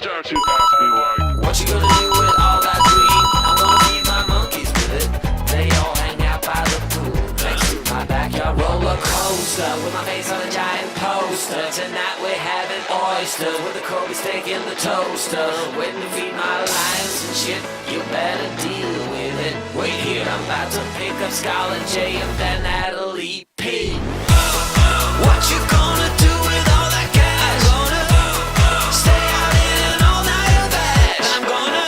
start to ask me like, what you gonna do with all that green? I'm gonna feed my monkeys with it. They all hang out by the pool next to my backyard roller coaster with my face on a giant poster. Tonight we're having oysters with the Kobe steak in the toaster. Waiting to feed my lions and shit. You better deal with it. Wait here, I'm about to pick up Scarlett J and then Natalie P. What you gonna do with all that cash? I'm gonna stay out in an all-nighter bash. I'm gonna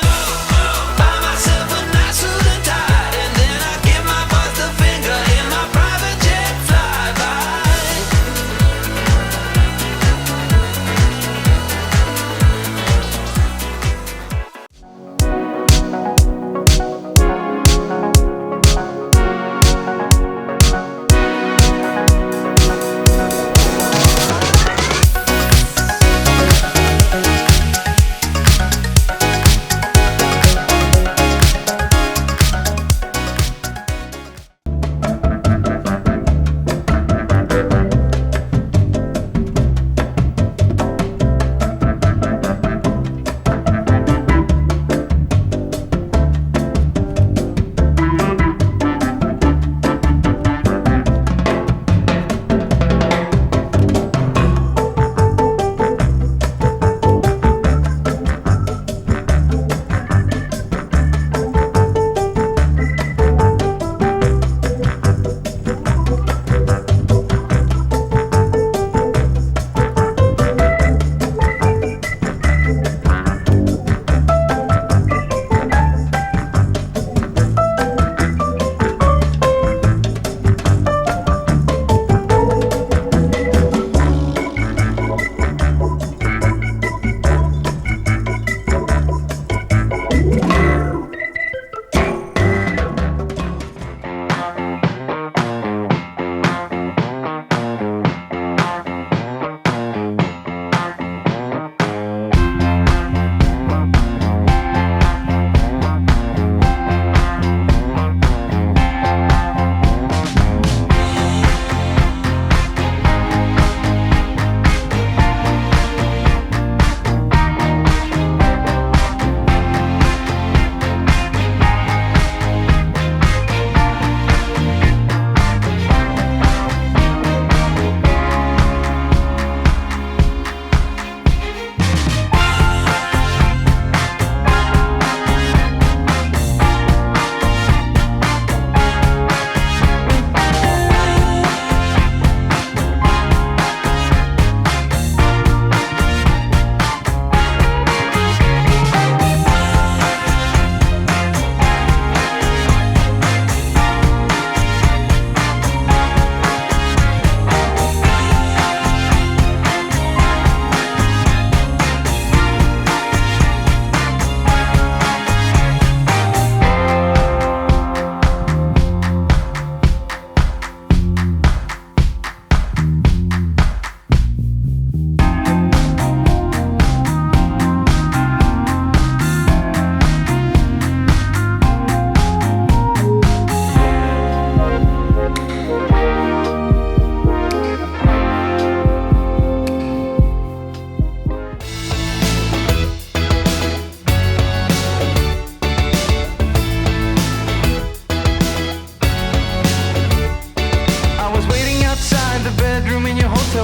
buy myself a nice suit and tie, and then I give my boss the finger in my private jet flyby.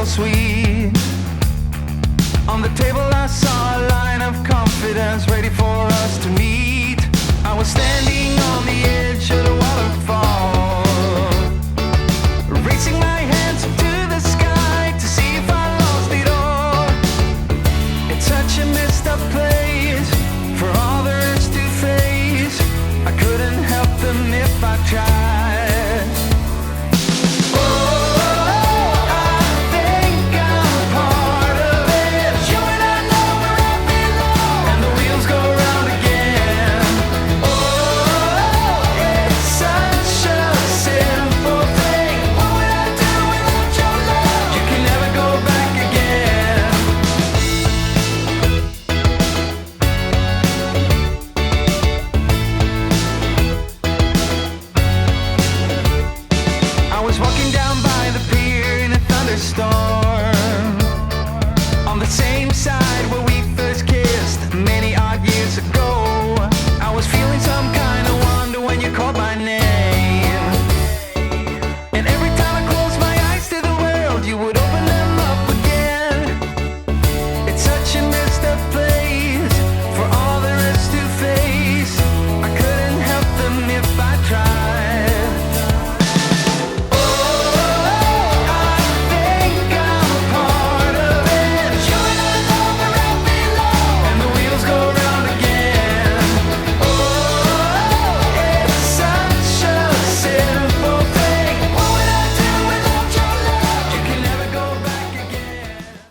sweet. On the table I saw a line of confidence ready for us to meet. I was standing on the edge of the waterfall, raising my hands up to the sky to see if I lost it all. It's such a messed up place for others to face. I couldn't help them if I tried. Storm on the same side where we